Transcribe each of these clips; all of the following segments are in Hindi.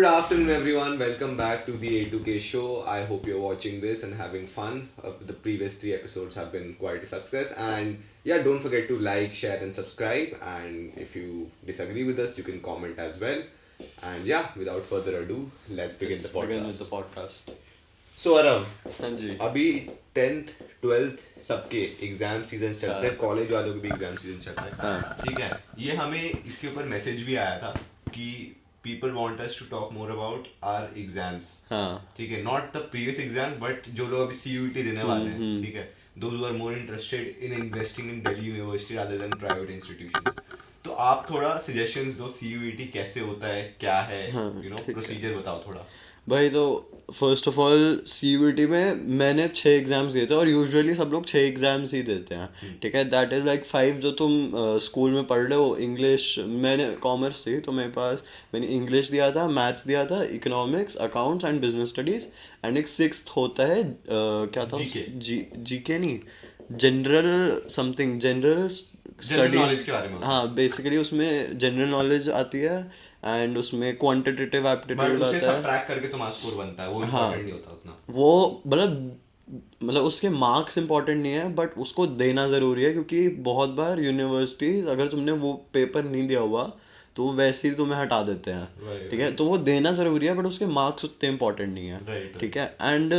Good afternoon, everyone. Welcome back to the A2K show. I hope you're watching this and having fun. The previous three episodes have been quite a success. And yeah, don't forget to like, share, and subscribe. And if you disagree with us, you can comment as well. And yeah, without further ado, let's begin the begin with podcast. the podcast. So, Arav, हाँ जी अभी 10th 12th सबके एग्जाम सीजन चल रहे हैं, हाँ कॉलेज वालों के भी एग्जाम सीजन चल रहे हैं. हाँ ठीक है, ये हमें इसके ऊपर मैसेज भी आया था कि people want us to talk more about our exams. हाँ ठीक है, not the previous exam but जो लोग अभी सीयूईटी देने वाले हैं. ठीक है, those who are more interested in investing in Delhi University rather than private institutions. तो आप थोड़ा सजेशंस दो, सीयूईटी कैसे होता है, क्या है, हाँ ठीक है प्रोसीजर बताओ थोड़ा. भाई. तो फर्स्ट ऑफ ऑल सीयूईटी में मैंने 6 एग्जाम्स दिए थे और यूजुअली सब लोग 6 एग्जाम्स ही देते हैं. ठीक है, दैट इज़ लाइक 5 जो तुम स्कूल में पढ़ रहे हो. इंग्लिश, मैंने कॉमर्स थी तो मेरे पास मैंने इंग्लिश दिया था, मैथ्स दिया था, economics, accounts and business studies. And एक सिक्स्थ होता है क्या था, जीके, जीके नहीं, general something, general general knowledge studies. के बारे में होता है. हाँ, बेसिकली उसमें जनरल नॉलेज आती है एंड उसमें क्वांटिटेटिव बट एप्टीट्यूड उसे आता है. सब्ट्रैक्ट करके तुम्हारा स्कोर बनता है, वो हाँ, इम्पोर्टेंट नहीं होता उतना. वो मतलब उसके मार्क्स इंपॉर्टेंट नहीं है बट उसको देना ज़रूरी है, क्योंकि बहुत बार यूनिवर्सिटीज अगर तुमने वो पेपर नहीं दिया हुआ तो वो वैसे ही तुम्हें हटा देते हैं. राइट ठीक है, तो वो देना ज़रूरी है बट उसके मार्क्स उतने इंपॉर्टेंट नहीं है. राइट. ठीक है, एंड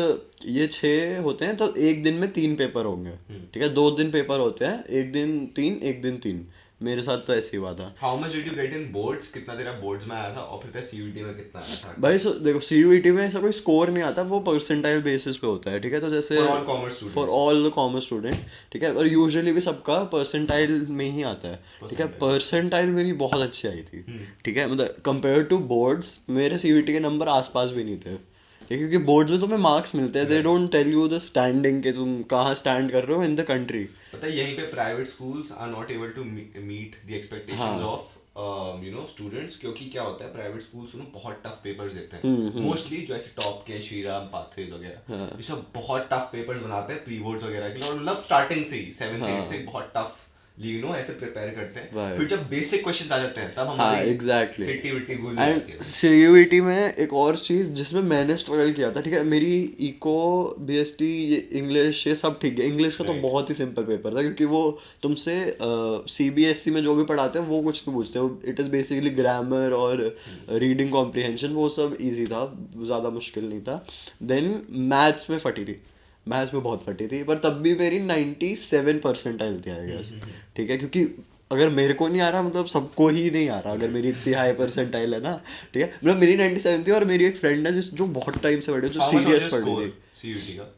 ये 6 होते हैं तो एक दिन में 3 पेपर होंगे. ठीक है, 2 दिन पेपर होते हैं, एक दिन 3 एक दिन 3. मेरे साथ तो ऐसे ही हुआ था. How much did you get in boards, कितना तेरा बोर्ड्स में आया था और फिर तेरा सीयूईटी में कितना आया था? भाई देखो, सीयूईटी में ऐसा कोई स्कोर नहीं आता, वो परसेंटाइल बेसिस पे होता है. ठीक है, तो जैसे for all commerce for students. All the commerce student. ठीक है, और यूजुअली भी सबका परसेंटाइल में ही आता है. ठीक है, परसेंटाइल मेरी बहुत अच्छी आई थी. ठीक है, मतलब कंपेयर टू बोर्ड्स मेरे सीयूईटी के नंबर आसपास भी नहीं थे. ठीक है, क्योंकि बोर्ड्स में तुम्हें मार्क्स मिलते हैं, they don't tell you the standing कि तुम कहाँ स्टैंड कर रहे हो इन द कंट्री. पता है, यहीं पे private schools are not able to meet the expectations हाँ ऑफ स्टूडेंट्स. क्योंकि क्या होता है, प्राइवेट स्कूल्स बहुत टफ पेपर्स देते हैं मोस्टली. जो ऐसे टॉप के श्रीराम, पाथवेज वगैरह, हाँ ये सब बहुत टफ पेपर्स बनाते हैं प्री बोर्ड्स वगैरह के लिए. और मतलब स्टार्टिंग से ही 7th 8th से बहुत टफ ऐसे प्रिपेयर करते हैं. Right. फिर जब बेसिक क्वेश्चंस आ जाते हैं तब हाँ हमारी एग्जैक्टली. सिटी विटी भूल जाती एंड है. सीयूईटी में एक और चीज़ जिसमें मैंने स्ट्रगल किया था. ठीक है, मेरी इको, बीएसटी, ये इंग्लिश, ये सब ठीक है. इंग्लिश का तो Right. बहुत ही सिंपल पेपर था, क्योंकि वो तुमसे सीबीएसई में जो भी पढ़ाते हैं वो कुछ नहीं पूछते. वो इट इज़ बेसिकली ग्रामर और रीडिंग कॉम्प्रिहेंशन, वो सब इजी था, ज़्यादा मुश्किल नहीं था. देन मैथ्स में फटी थी, मैथ्स में बहुत फटी थी, पर तब भी मेरी 97 परसेंटाइल थी आई गेस. ठीक है, क्योंकि अगर मेरे को नहीं आ रहा मतलब सबको ही नहीं आ रहा, अगर मेरी इतनी हाई परसेंटाइल है ना. ठीक है, मतलब मेरी 97 थी और मेरी एक फ्रेंड है जो बहुत टाइम से पढ़ी, जो how much was serious your पढ़ स्कोर रही थी. सीयूईटी का?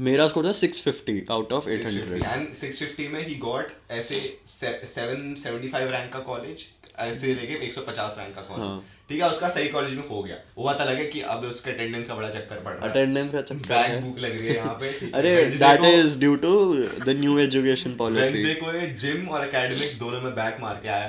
मेरा स्कोर था 650 आउट ऑफ 650. 800. एंड 650 में ही गॉट ऐसे 775 रैंक का कॉलेज, ऐसे लेके 150 रैंक का कॉलेज. हाँ, ठीक है, उसका सही कॉलेज में हो गया. वो बात अलग है कि अब उसका अटेंडेंस का बड़ा चक्कर पड़ रहा है, अटेंडेंस का चक्कर बैक है. बुक लग रही है यहाँ पे. ठीक है, अरे that is due to the new education policy. Wednesday को ये जिम और एकेडमिक्स दोनों में बैक मार के आया.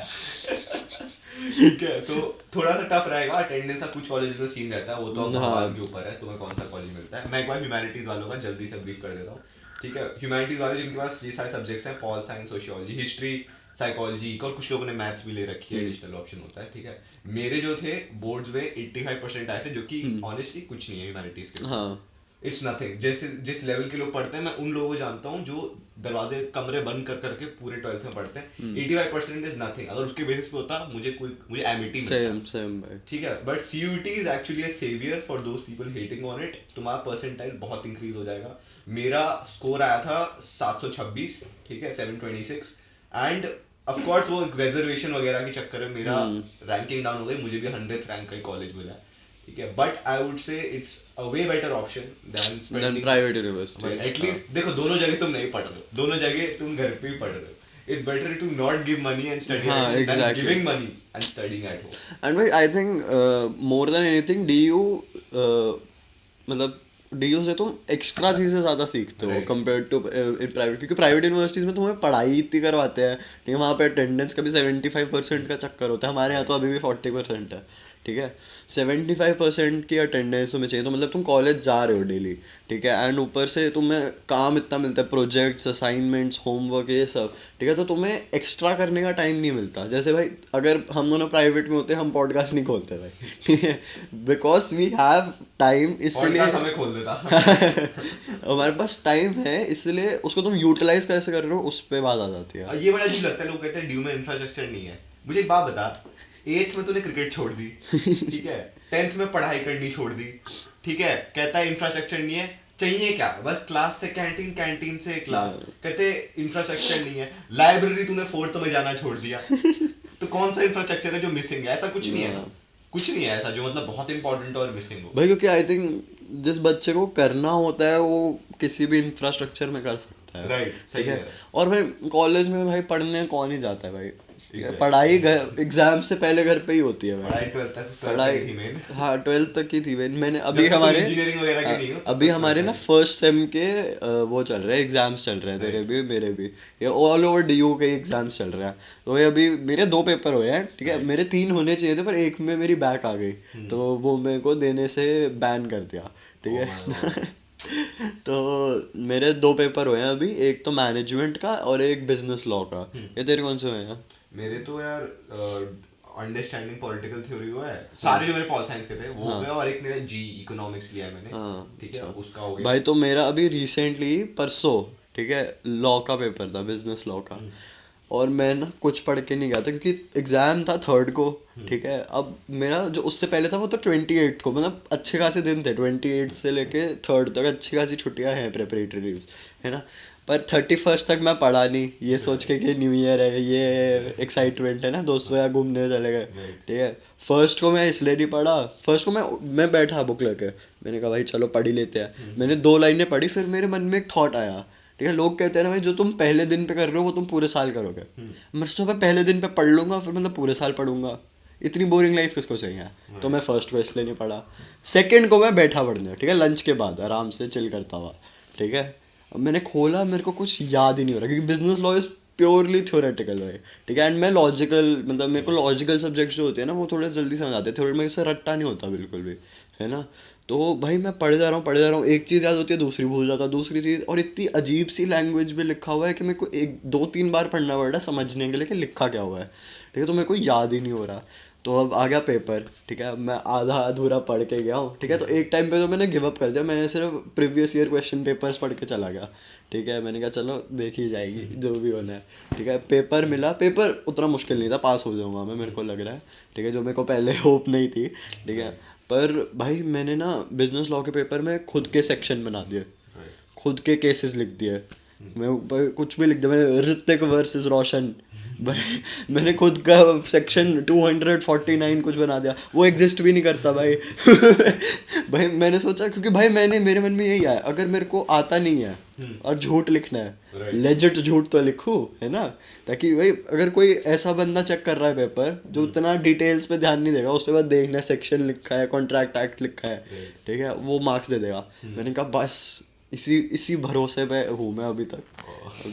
ठीक है, तो थोड़ा सा टफ रहेगा अटेंडेंस का. कुछ कॉलेज में सीन रहता है, वो तो भगवान के ऊपर है तुम्हें कौन सा कॉलेज मिलता है. मैं एक बार ह्यूमैनिटीज वालों का जल्दी से ब्रीफ कर देता हूँ. ठीक है, ह्यूमैनिटीज वाले जिनके पास ये सारे सब्जेक्ट्स हैं, pol science, sociology, history, psychology, और कुछ लोगों ने मैथ्स भी ले रखी है, एडिशनल ऑप्शन होता है. ठीक है, मेरे जो थे बोर्ड्स में 85% आए थे, जो कि ऑनेस्टली कुछ नहीं है ह्यूमैनिटीज के. हाँ इट्स नथिंग. जैसे जिस लेवल के लोग पढ़ते हैं, मैं उन लोगों को जानता हूँ जो दरवाजे कमरे बंद कर करके पूरे 12th में पढ़ते हैं. 85% इज नथिंग. अगर उसके बेसिस पे होता मुझे एमिटी मिलता. सेम सेम भाई. ठीक है, but CUET is actually a saviour for those people hating on it. तुम्हारा परसेंटाइल बहुत इंक्रीज हो जाएगा. मेरा स्कोर आया था 726. ठीक है, 726. एंड ऑफ कोर्स वो रिजर्वेशन वगैरह के चक्कर में मेरा रैंकिंग डाउन हो गई. मुझे भी 100th रैंक का ही कॉलेज मिला. ठीक है, but I would say it's a way better option than spending private university. At least. देखो, दोनों जगह तुम नहीं पढ़ रहे हो, दोनों जगह तुम घर पे ही पढ़ रहे हो. It's better to not give money and study हाँ, then exactly. Giving money and studying at home. And भाई I think more than anything DU, मतलब डीयू से तुम एक्स्ट्रा चीज़ें ज़्यादा सीखते हो Right. Compare to in private, क्योंकि प्राइवेट यूनिवर्सिटीज़ में तुम्हें पढ़ाई इतनी करवाते हैं. नहीं, वहाँ पे अटेंडेंस का भी 75% का चक्कर होता है. हमारे यहाँ तो अभी भी 40% है. ठीक है, 75% की अटेंडेंस तुम्हें चाहिए, तो मतलब तुम कॉलेज जा रहे हो डेली, ठीक है, एंड ऊपर से तुम्हें काम इतना मिलता है, प्रोजेक्ट्स, असाइनमेंट्स, होमवर्क, ये सब, ठीक है, तो तुम्हें एक्स्ट्रा करने का टाइम नहीं मिलता। जैसे भाई अगर हम दोनों प्राइवेट में होते हम पॉडकास्ट नहीं खोलते भाई, ठीक है, बिकॉज वी हैव टाइम, इसलिए पॉडकास्ट हमें खोल देता। हमारे पास टाइम है, इसलिए उसको तुम यूटिलाइज कैसे कर रहे हो उस पर बात आ जाती है। और ये बड़ा अजीब लगता है, लोग कहते हैं ड्यू में इंफ्रास्ट्रक्चर नहीं है। मुझे एक बात बता, 8th में तूने क्रिकेट छोड़ दी, ठीक है, 10th में पढ़ाई करनी छोड़ दी, ठीक है, कहता है इंफ्रास्ट्रक्चर नहीं है, चाहिए क्या? बस क्लास से कैंटीन, कैंटीन से क्लास, कहते इंफ्रास्ट्रक्चर नहीं है। लाइब्रेरी तूने 4th में जाना छोड़ दिया, तो कौन सा इंफ्रास्ट्रक्चर है जो मिसिंग है? ऐसा कुछ नहीं है ना, कुछ नहीं है ऐसा जो मतलब बहुत इंपॉर्टेंट और मिसिंग हो भाई, क्योंकि आई थिंक जिस बच्चे को करना होता है वो किसी भी इंफ्रास्ट्रक्चर में कर सकता है, राइट, सही ठीक कह है। रहा है। और भाई कॉलेज में भाई पढ़ने कौन ही जाता है भाई, Exactly. पढ़ाई एग्जाम से पहले घर पे ही होती है भाई। पढ़ाई 12th तक, 12th पढ़ाई तक ही main। हाँ 12th तक की थी मैंने मैंने अभी जब तक तुम हमारे engineering वगैरह के नहीं हो, तब अभी तक हमारे ना 12th फर्स्ट सेम के वो चल रहे हैं, एग्जाम्स चल रहे हैं, तेरे भी मेरे भी, ये ऑल ओवर डीयू के एग्जाम्स चल रहे हैं। तो ये अभी मेरे 2 पेपर हुए हैं, ठीक है, मेरे 3 होने चाहिए थे पर एक में मेरी बैक आ गई, तो वो मेरे को देने से बैन कर दिया, ठीक है। तो मेरे 2 पेपर हुए हैं अभी, एक तो मैनेजमेंट का और एक बिजनेस लॉ का। ये तेरे कौन से हुए हैं? मेरे तो यार अंडरस्टैंडिंग पॉलिटिकल थ्योरी हुआ है, सारे जो मेरे पॉल साइंस के थे वो हो गए, और एक मेरा जी इकोनॉमिक्स लिया है मैंने, ठीक है, उसका हो गया भाई। तो मेरा अभी रिसेंटली परसों, ठीक है, लॉ का पेपर था, बिजनेस लॉ का, और मैं ना कुछ पढ़ के नहीं गया था क्योंकि एग्जाम था 3rd को, ठीक है। अब मेरा जो उससे पहले था वो तो 28 को, मतलब अच्छे खासे दिन थे, 28 से लेके 3rd तक अच्छी खासी छुट्टियां हैं, प्रेपरेटरी लीव्स, है ना। पर 31st तक मैं पढ़ा नहीं, ये सोच के कि न्यू ईयर है, ये एक्साइटमेंट है ना, दोस्तों यार घूमने चले गए, ठीक है। फर्स्ट को मैं इसलिए नहीं पढ़ा, फर्स्ट को मैं बैठा बुक लेके, मैंने कहा भाई चलो पढ़ ही लेते हैं। मैंने 2 लाइनें पढ़ी, फिर मेरे मन में एक थॉट आया, ठीक है, लोग कहते हैं ना भाई जो तुम पहले दिन पे कर रहे हो वो तुम पूरे साल करोगे, मैं सोचा पहले दिन पे पढ़ लूंगा फिर मतलब पूरे साल पढ़ूंगा, इतनी बोरिंग लाइफ किसको चाहिए। तो मैं फर्स्ट को इसलिए नहीं पढ़ा, सेकंड को मैं बैठा पढ़ने, ठीक है, लंच के बाद आराम से चिल करता हुआ, ठीक है। अब मैंने खोला, मेरे को कुछ याद ही नहीं हो रहा क्योंकि business law is purely theoretical है, ठीक है, एंड मैं लॉजिकल, मतलब मेरे को लॉजिकल सब्जेक्ट्स जो होते हैं ना वो थोड़े जल्दी समझ आते हैं, थोड़े मेरे से रट्टा नहीं होता बिल्कुल भी, है ना। तो भाई मैं पढ़ जा रहा हूँ, एक चीज़ याद होती है दूसरी भूल जाता हूँ, दूसरी चीज़, और इतनी अजीब सी लैंग्वेज में लिखा हुआ है कि मेरे को 1-2-3 बार पढ़ना पड़ रहा है समझने के लिए कि लिखा क्या हुआ है, ठीक है, तो मेरे को याद ही नहीं हो रहा। तो अब आ गया पेपर, ठीक है, अब मैं आधा अधूरा पढ़ के गया हूँ, ठीक है। तो एक टाइम पे तो मैंने गिव अप कर दिया, मैंने सिर्फ प्रीवियस ईयर क्वेश्चन पेपर्स पढ़ के चला गया, ठीक है। मैंने कहा चलो देखी जाएगी जो भी होना है, ठीक है। पेपर मिला, पेपर उतना मुश्किल नहीं था, पास हो जाऊंगा मैं, मेरे को लग रहा है, ठीक है, जो मेरे को पहले होप नहीं थी, ठीक है। पर भाई मैंने ना बिजनेस लॉ के पेपर में खुद के सेक्शन बना दिए, खुद के केसेस लिख दिए, मैं कुछ भी लिख दिया, मैंने ऋतिक वर्सेस रोशन, भाई मैंने खुद का सेक्शन 249 कुछ बना दिया, वो एग्जिस्ट भी नहीं करता भाई। भाई मैंने सोचा, क्योंकि भाई मेरे मन में यही आया, अगर मेरे को आता नहीं है और झूठ लिखना है, लेजिट झूठ तो लिखूं, है ना, ताकि भाई अगर कोई ऐसा बंदा चेक कर रहा है पेपर जो उतना डिटेल्स पे ध्यान नहीं देगा, उसके बाद देखना सेक्शन लिखा है, कॉन्ट्रैक्ट एक्ट लिखा है, ठीक है, वो मार्क्स दे देगा। मैंने कहा बस इसी भरोसे पे हूँ मैं अभी तक,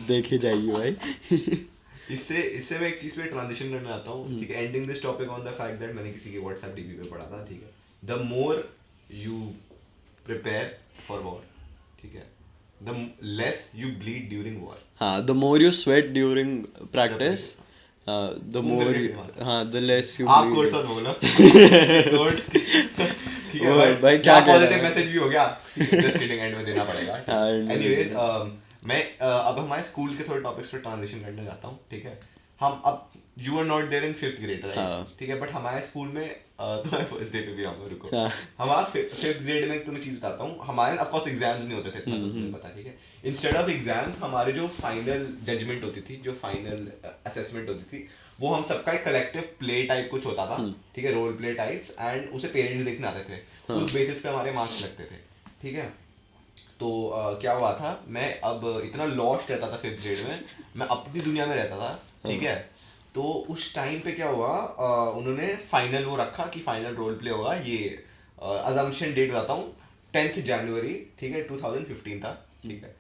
देखी जाएगी भाई। इससे मैं एक चीज पे ट्रांजिशन करने आता हूँ, ठीक है, ending this topic on the fact that मैंने किसी के व्हाट्सएप डीपी पे पढ़ा था, ठीक है, the more you prepare for war, ठीक है, the less you bleed during war. हाँ, the more you sweat during practice, the more, हाँ, द लेस यू आप कोर्स मत बोलो, कोर्स, ठीक है भाई, क्या पॉजिटिव मैसेज भी हो गया, जस्ट किडिंग, एंड में देना पड़ेगा। एनीवेज मैं अब हमारे स्कूल के थोड़े टॉपिक्स पे ट्रांजिशन करने जाता हूँ, ठीक है। हम अब you are not there in 5th grade, right, ठीक है, बट हमारे स्कूल में तुम्हारे फर्स्ट डे पे भी आऊंगा, रुको, हमारा 5th ग्रेड में एक तुम्हें चीज बताता हूँ, हमारे ऑफ कोर्स एग्जाम्स नहीं होते थे, इतना तो तुम्हें पता, ठीक है। इंस्टेड ऑफ एग्जाम्स हमारे जो फाइनल जजमेंट होती थी, जो फाइनल असेसमेंट होती थी, वो हम सबका एक कलेक्टिव प्ले टाइप कुछ होता था, ठीक है, रोल प्ले टाइप, एंड उसे पेरेंट्स देखने आते थे, उस बेसिस पे हमारे मार्क्स लगते थे, ठीक है। तो क्या हुआ था, मैं अब इतना लॉस्ट रहता था 5th ग्रेड में, मैं अपनी दुनिया में रहता था, ठीक है। तो उस टाइम पे क्या हुआ, उन्होंने फाइनल वो रखा कि फाइनल रोल प्ले होगा, ये अजम्पशन डेट बताता हूँ, 10th जनवरी, ठीक है, 2015 था, ठीक है,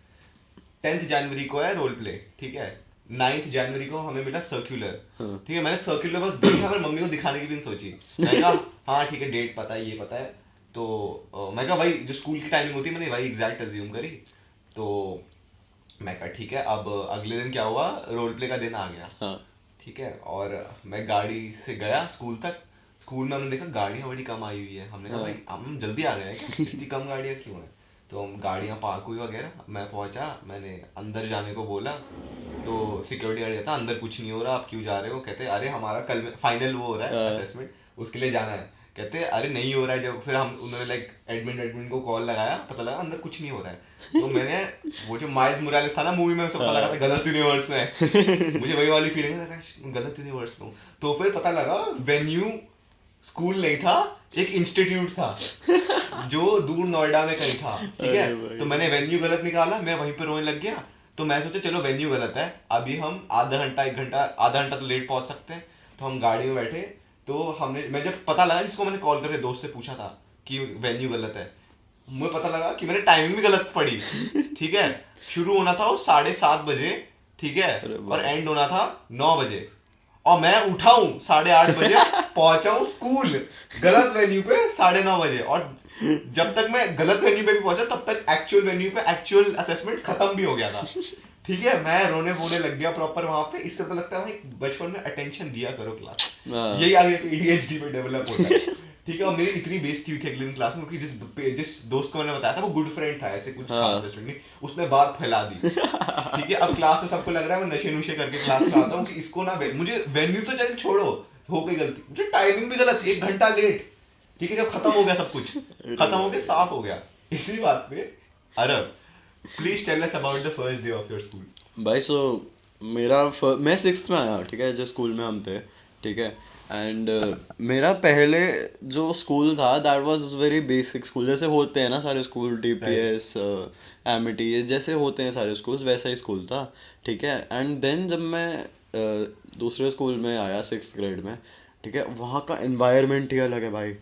10th जनवरी को है रोल प्ले, ठीक है। 9 जनवरी को हमें मिला सर्कुलर, ठीक है। मैंने सर्कुलर बस देखा, मैंने मम्मी को दिखाने की भी नहीं सोची। मैंने कहा हाँ ठीक है, डेट पता है, ये पता है। तो मैं कहा भाई जो स्कूल की टाइमिंग होती है, मैंने भाई एग्जैक्ट अज्यूम करी। तो मैं कहा ठीक है, अब अगले दिन क्या हुआ, रोल प्ले का दिन आ गया, ठीक है। और मैं गाड़ी से गया स्कूल तक। स्कूल में हमने देखा गाड़ियाँ बड़ी कम आई हुई है। हमने कहा भाई हम जल्दी आ गए हैं क्या, इतनी कम गाड़ियाँ क्यों हैं। तो हम गाड़ियाँ पार्क हुई वगैरह, मैं पहुंचा, मैंने अंदर जाने को बोला तो सिक्योरिटी गार्ड कहता अंदर कुछ नहीं हो रहा, आप क्यों जा रहे हो। कहते अरे हमारा कल फाइनल वो हो रहा है असेसमेंट, उसके लिए जाना है। कहते अरे नहीं हो रहा है। जब फिर हम उन्होंने लाइक एडमिन को कॉल लगाया, पता लगा अंदर कुछ नहीं हो रहा है। तो मैंने वो जो माइल्स मोरालेस था ना मूवी में, उसे पता लगा था गलत यूनिवर्स में। मुझे वही वाली फीलिंग है, गलत यूनिवर्स में हूँ। तो फिर पता लगा वेन्यू स्कूल नहीं था, एक इंस्टीट्यूट था जो दूर नोएडा में कहीं था, ठीक है। तो मैंने वेन्यू गलत निकाला, मैं वहीं पर रोने लग गया। तो मैं सोचा चलो वेन्यू गलत है, अभी हम आधा घंटा तो लेट पहुंच सकते हैं। तो हम गाड़ी में बैठे, तो मैं जब पता लगा, जिसको मैंने कॉल करके दोस्त से पूछा था कि वेन्यू गलत है, मुझे पता लगा कि मैंने टाइमिंग भी गलत पड़ी, ठीक है। शुरू होना था वो 7:30 बजे, ठीक है, और एंड होना था 9 बजे। और मैं उठा हूँ 8:30 बजे, पहुंचा हूँ स्कूल गलत वेन्यू पे 9:30 बजे। और जब तक मैं गलत वेन्यू पे भी पहुंचा, तब तक एक्चुअल वेन्यू पे एक्चुअल असेसमेंट खत्म भी हो गया था, ठीक है। मैं रोने वोने लग गया प्रॉपर वहां पे। इससे तो लगता है भाई बचपन में अटेंशन दिया करो क्लास, यही आगे ADHD में डेवलप होता है, ठीक है। और मेरी इतनी बेइज्जती हुई थी अगले दिन क्लास में, क्योंकि जिस दोस्त को मैंने बताया था वो गुड फ्रेंड था, ऐसे कुछ खास बेस्ट फ्रेंड नहीं, उसने बात फैला दी, ठीक है। अब क्लास में सबको लग रहा है मैं नशे नुशे करके क्लास में आता हूँ कि इसको ना मुझे वेन्यू तो चल छोड़ो, हो गई गलती, मुझे टाइमिंग भी गलत, 1 घंटा लेट, ठीक है। जब खत्म हो गया सब कुछ, खत्म हो गया, साफ हो गया। इसी बात पे अरब, please tell us about the first day of your school. भाई सो मैं 6th में आया, ठीक है, जिस स्कूल में हम थे, ठीक है। एंड मेरा पहले जो स्कूल था that was very basic school, जैसे होते हैं ना सारे स्कूल, DPS, एमिटी, जैसे होते हैं सारे स्कूल्स, वैसा ही स्कूल था, ठीक है। एंड देन जब मैं दूसरे स्कूल में आया 6th ग्रेड में, ठीक है, वहाँ का एनवायरनमेंट ही अलग है भाई।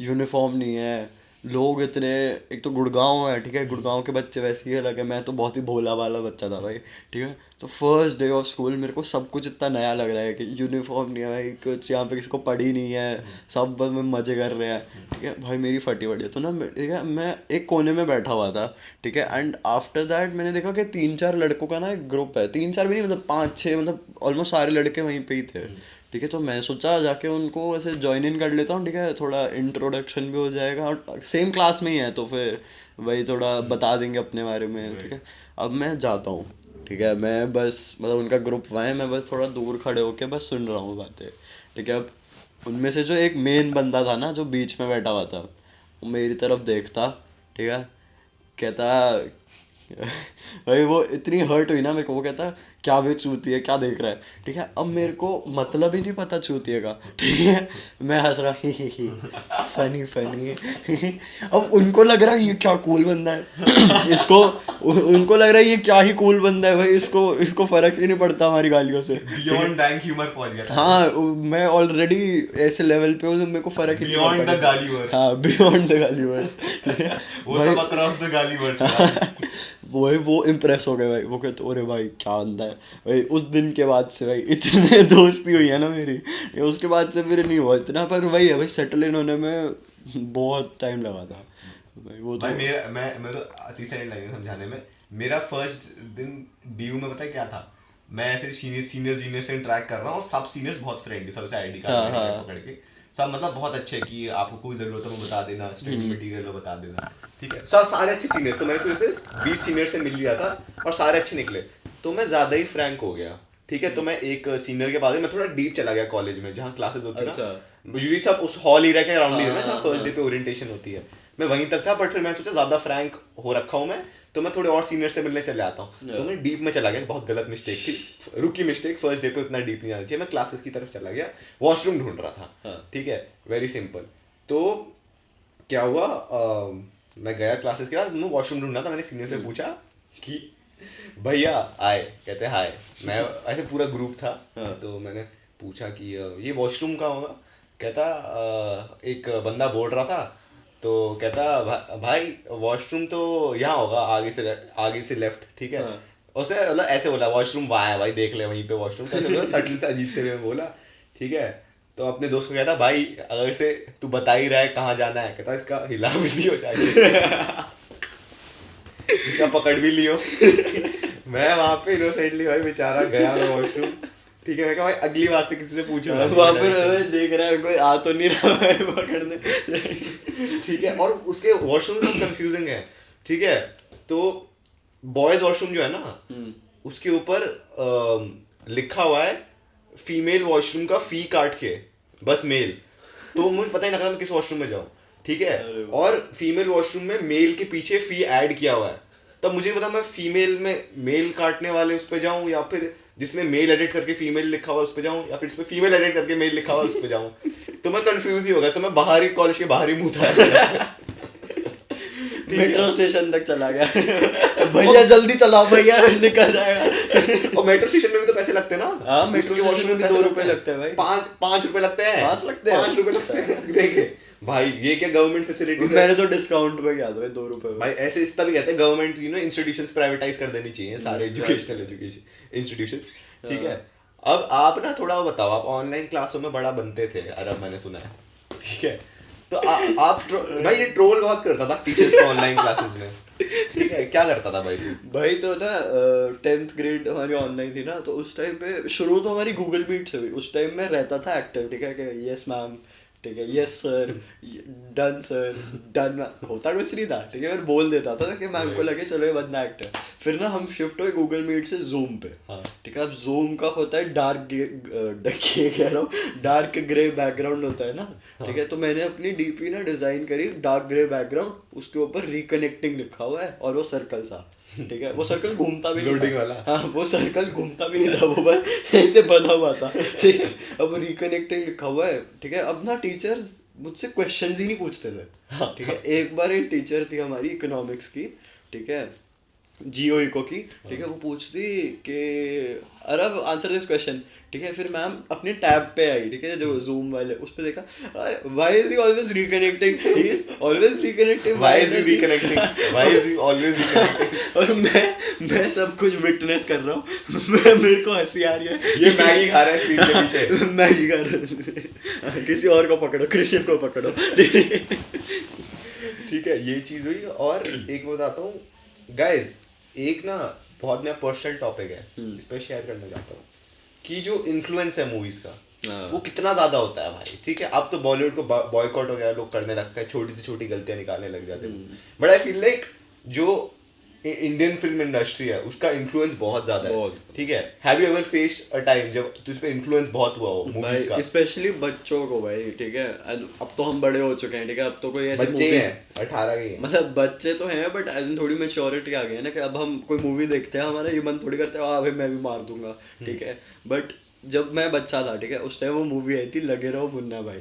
यूनिफॉर्म नहीं है, लोग इतने, एक तो गुड़गांव है, ठीक है, गुड़गांव के बच्चे वैसे ही अलग है। मैं तो बहुत ही भोला वाला बच्चा था भाई, ठीक है। तो फर्स्ट डे ऑफ स्कूल मेरे को सब कुछ इतना नया लग रहा है कि यूनिफॉर्म नहीं है भाई, कुछ यहाँ पे किसी को पड़ी नहीं है, सब बस में मजे कर रहे हैं, ठीक है। भाई मेरी फटी फटी है तो ना, ठीक है, मैं एक कोने में बैठा हुआ था, ठीक है। एंड आफ्टर दैट मैंने देखा कि 3-4 लड़कों का ना एक ग्रुप है, 3-4 भी नहीं, मतलब 5-6, मतलब ऑलमोस्ट सारे लड़के वहीं पे ही थे, ठीक है। तो मैं सोचा जाके उनको ऐसे ज्वाइन इन कर लेता हूँ, ठीक है, थोड़ा इंट्रोडक्शन भी हो जाएगा, और सेम क्लास में ही है तो फिर वही थोड़ा बता देंगे अपने बारे में, ठीक है। अब मैं जाता हूँ, ठीक है, मैं बस मतलब उनका ग्रुप वहाँ है, मैं बस थोड़ा दूर खड़े होके बस सुन रहा हूँ बातें, ठीक है। अब उनमें से जो एक मेन बंदा था ना, जो बीच में बैठा हुआ था, वो मेरी तरफ देखता, ठीक है, कहता भाई वो इतनी हर्ट हुई ना मेरे को, वो कहता क्या वे चूती है, क्या देख रहा है, ठीक है। अब मेरे को मतलब ही नहीं पता चूतिए का, ठीक है। मैं हंस रहा, ही फनी फनी। अब उनको लग रहा है ये क्या कूल बंदा है, इसको उनको लग रहा है ये क्या ही कूल बंदा है भाई, इसको फर्क ही नहीं पड़ता हमारी गालियों से, बियॉन्ड बैंक ह्यूमर पहुंच गया था। हाँ, मैं ऑलरेडी ऐसे लेवल पे हूँ, मेरे को फर्क ही नहीं पड़ता, बियॉन्ड द गालीवर्स, हाँ, बियॉन्ड द गालीवर्स, वो सब अक्रॉस द गालीवर्स। वो इम्प्रेस हो गए भाई, वो कहते अरे भाई क्या बंदा है भाई। उस दिन के बाद से भाई इतने दोस्ती हुई है ना मेरी, उसके बाद से फिर नहीं हुआ इतना, पर वही है भाई, सेटल इन होने में बहुत टाइम लगा था भाई। वो तो भाई मैं तो 30 सेकंड लगे समझाने में। मेरा फर्स्ट दिन DU में पता है क्या था, मैं ऐसे सीनियर जूनियर से इंटरेक्ट कर रहा हूँ, और सब सीनियर्स बहुत फ्रेंडली, सबसे ID कार्ड पकड़ के, सब मतलब बहुत अच्छे कि आपको कोई जरूरत हो बता देना, स्टडी मटेरियल हो बता देना, ठीक है। सब सारे अच्छे सीनियर, तो मैंने कुछ से 20 सीनियर से मिल लिया था और सारे अच्छे निकले, तो मैं ज्यादा ही फ्रैंक हो गया, ठीक है। तो मैं एक सीनियर के पास मैं थोड़ा डीप चला गया कॉलेज में, जहाँ क्लासेस होती है ना, यूजुअली सब उस हॉल एरिया के अराउंड ही है ना, जहाँ फर्स्ट डे पे ओरिएंटेशन होती है, मैं वहीं तक था। बट फिर मैंने सोचा ज्यादा फ्रैंक हो रखा हूँ मैं, तो मैं थोड़े और सीनियर से मिलने चले आता हूँ, तो मैं डीप में चला गया, बहुत गलत मिस्टेक थी, रुकी मिस्टेक, फर्स्ट डे पे उतना डीप नहीं आना चाहिए। मैं क्लासेस की तरफ चला गया, वॉशरूम ढूंढ रहा था, ठीक है, वेरी सिंपल। तो क्या हुआ, मैं गया क्लासेस के बाद, मैं वॉशरूम ढूंढना था, मैंने सीनियर से पूछा कि भैया आए, कहते हाय, मैं ऐसे पूरा ग्रुप था, तो मैंने पूछा कि ये वॉशरूम कहाँ होगा, कहता एक बंदा बोल रहा था, तो कहता भाई वॉशरूम तो यहाँ होगा, आगे से लेफ्ट, ठीक है। उसने मतलब ऐसे बोला वॉशरूम वहाँ है भाई, देख ले वहीं पे वॉशरूम, तो सटल से अजीब से में बोला, ठीक है। तो अपने दोस्त को कहता भाई अगर से तू बता ही रहा है कहाँ जाना है, कहता इसका हिला भी दियो जाके इसका पकड़ भी लियो। मैं वहाँ पे इनोसेंटली भाई बेचारा गया मैं वॉशरूम, ठीक है। मैं कहा भाई अगली बार से किसी से पूछूंगा, वहाँ पर देख रहा है कोई आ तो नहीं रहा है पकड़ने, ठीक है। और उसके वॉशरूम सब कंफ्यूजिंग है, ठीक है। तो बॉयज वॉशरूम जो है ना उसके ऊपर लिखा हुआ है फीमेल वॉशरूम का फी काट के बस मेल, तो मुझे पता ही ना मैं किस वॉशरूम में जाऊँ, ठीक है। और फीमेल वॉशरूम में मेल के पीछे फी ऐड किया हुआ है, तब मुझे नहीं पता मैं फीमेल में मेल काटने वाले उस पर जाऊँ या फिर जिसमें मेल एडिट करके फीमेल लिखा हुआ उस पर जाऊँ या फिर इसमें फीमेल एडिट करके मेल लिखा हुआ उस पर जाऊँ। तो मैं कंफ्यूज ही हो गया, तो मैं बाहरी कॉलेज के बाहर ही मुँह था मेट्रो स्टेशन तक चला गया भैया जल्दी चलाओ भैया निकल जाएगा। और मेट्रो स्टेशन में भी तो पैसे लगते हैं ना। हाँ मेट्रो के वॉशरूम में भी 2 रुपए लगते हैं भाई, 5 रुपए लगते हैं, 5 लगते हैं, 5 रुपए लगते हैं। देखे भाई ये क्या गवर्नमेंट फैसिलिटी। मैंने तो डिस्काउंट में किया था भाई 2 रुपए भाई ऐसे इस तभी कहते हैं गवर्नमेंट इंस्टीट्यूशंस प्राइवेटाइज कर देनी चाहिए सारे एजुकेशन इंस्टीट्यूशंस, ठीक है। अब आप ना थोड़ा बताओ, आप ऑनलाइन क्लासों में बड़ा बनते थे अरब, मैंने सुना है, ठीक है। तो आप भाई ये ट्रोल बहुत करता था टीचर्स को ऑनलाइन क्लासेस में, ठीक है। क्या करता था भाई तू? भाई तो ना 10th ग्रेड हमारी ऑनलाइन थी ना, तो उस टाइम पे शुरू तो हमारी गूगल मीट से हुई। उस टाइम में रहता था एक्टिव, ठीक है, कि यस मैम, ठीक है, yes sir, done sir, done होता कुछ नहीं था, ठीक है। फिर बोल देता था कि मैम को लगे चलो ये बंदा एक्टिव। फिर ना हम शिफ्ट हुए गूगल मीट से जूम पे, ठीक है। अब जूम का होता है डार्क ग्रे बैकग्राउंड होता है ना, ठीक है। तो मैंने अपनी डीपी ना डिजाइन करी डार्क ग्रे बैकग्राउंड, उसके ऊपर रिकनेक्टिंग लिखा हुआ है और वो सर्कल सा, ठीक है। वो सर्कल घूमता भी नहीं था, वाला। हाँ वो सर्कल घूमता भी नहीं था, वो बस ऐसे बना हुआ था, ठीक है। अब रिकनेक्टिंग लिखा हुआ है, ठीक है। अब ना टीचर्स मुझसे क्वेश्चंस ही नहीं पूछते थे, ठीक है। एक बार एक टीचर थी हमारी इकोनॉमिक्स की, ठीक है, जियो इको की, ठीक है। वो पूछती कि अरब आंसर दिस क्वेश्चन, ठीक है। फिर मैम अपने टैब पे आई, ठीक है, जो जूम वाले उस पे देखा, why is he always reconnecting, he is always reconnecting, why is he reconnecting, why is he always reconnecting. और मैं सब कुछ विटनेस कर रहा हूँ, मेरे को हंसी आ रही है, ये मैगी खा रहा है स्क्रीन के पीछे, मैगी खा रहा है, किसी और को पकड़ो, कृषि को पकड़ो, ठीक है। ये चीज हुई। और एक बताता हूँ गाइस, एक ना बहुत नया पर्सनल टॉपिक है, इस पर शेयर करना चाहता हूँ कि जो इन्फ्लुएंस है मूवीज का वो कितना ज्यादा होता है भाई, ठीक है। अब तो बॉलीवुड को बॉयकॉट वगैरह लोग करने लगते हैं, छोटी से छोटी गलतियां निकालने लग जाते हैं, बट आई फील लाइक जो इंडियन फिल्म इंडस्ट्री है उसका इन्फ्लुएंस बहुत ज्यादा है, ठीक है। Have you ever faced a time जब तुझ पे इन्फ्लुएंस बहुत हुआ हो मूवीज का? स्पेशली बच्चों को भाई, ठीक है। अब तो हम बड़े हो चुके हैं, ठीक है। अब तो कोई ऐसी बच्चे हैं 18 के, मतलब बच्चे तो हैं, बट एज थोड़ी मैच्योरिटी आ गई है ना, कि अब हम कोई मूवी देखते हैं हमारा ये मन थोड़ी करते हैं भाई मैं भी मार दूंगा, ठीक है। बट जब मैं बच्चा था, ठीक है, उस टाइम वो मूवी आई थी लगे रहो मुन्ना भाई,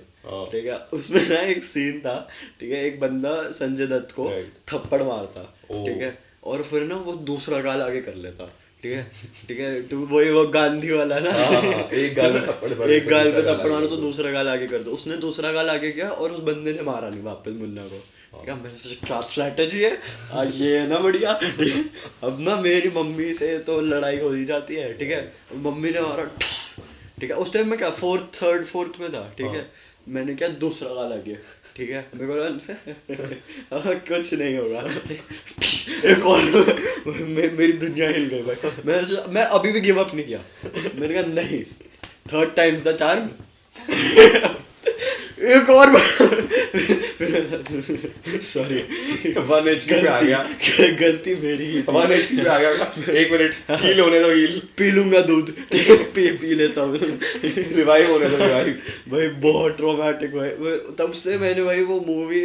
ठीक है। उसमें ना एक सीन था, ठीक है, एक बंदा संजय दत्त को थप्पड़ मारता, ठीक है, और फिर ना वो दूसरा गाल आगे कर लेता, ठीक है, ठीक है। तो वही वो गांधी वाला ना, एक गाल पे थप्पड़, एक गाल पे थप्पड़ मारो तो दूसरा गाल आगे कर दो। उसने दूसरा गाल आगे किया और उस बंदे ने मारा नहीं वापस मुन्ना को, ठीक है। मैंने सोचा क्या स्ट्रैटेजी है, ये है ना बढ़िया। अब ना मेरी मम्मी से तो लड़ाई हो ही जाती है, ठीक है। मम्मी ने मारा, ठीक है। उस टाइम में क्या फोर्थ में था, ठीक है। मैंने क्या दूसरा गाल आ गया, ठीक है। मेरे को कुछ नहीं होगा, एक और मेरी दुनिया हिल गई भाई। मैं अभी भी गिव अप नहीं किया, मैंने कहा नहीं, 3rd टाइम्स द चार्म, एक और सॉरी 1 HP पे आ गया, गलती मेरी ही 1 HP पे आ गया। 1 मिनट हील होने दो, हील पी लूंगा दूध, पी लेता हूँ, रिवाइव होने दो, रिवाइव। भाई बहुत ट्रॉमेटिक भाई। तब से मैंने भाई वो मूवी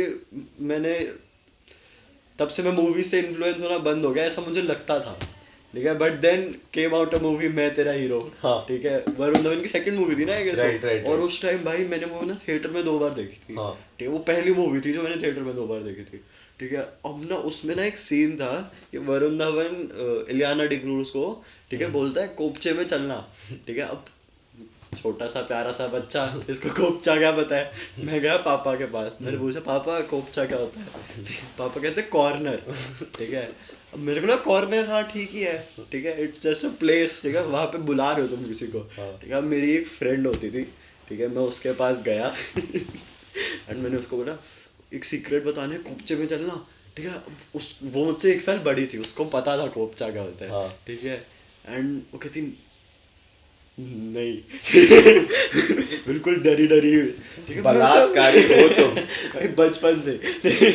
तब से मैं मूवी से इन्फ्लुएंस होना बंद हो गया, ऐसा मुझे लगता था, ठीक है। But then came out a movie Main Tera hero, हाँ, ठीक है। वरुण धवन की सेकंड मूवी थी ना, राइट। और उस टाइम भाई मैंने वो ना थिएटर में 2 बार देखी थी, ठीक है। वो पहली मूवी थी जो मैंने थिएटर में 2 बार देखी थी, ठीक है। अब ना उसमें ना एक सीन था कि वरुण धवन इलियाना डिक्रूज को, ठीक है, बोलता है कोपचे में चलना, ठीक है। अब छोटा सा प्यारा सा बच्चा, इसको कोपचा क्या पता है। मैं गया पापा के पास, मैंने पूछा पापा कोपचा क्या होता है, पापा कहते कॉर्नर, ठीक है। अब मेरे को ना कॉर्नर हाँ ठीक ही है, ठीक है, इट्स जस्ट अ प्लेस, ठीक है, वहाँ पे बुला रहे हो तुम किसी को, ठीक है। अब मेरी एक फ्रेंड होती थी, ठीक है, मैं उसके पास गया एंड मैंने उसको बोला एक सीक्रेट बताने, कोपचे में चलना, ठीक है। उस वो मुझसे 1 साल बड़ी थी, उसको पता था कोपचा क्या होता है, ठीक है। एंड वो कहती नहीं बिल्कुल डरी डरी हुई, ठीक है। बलात्कारी हो तुम, भाई बचपन से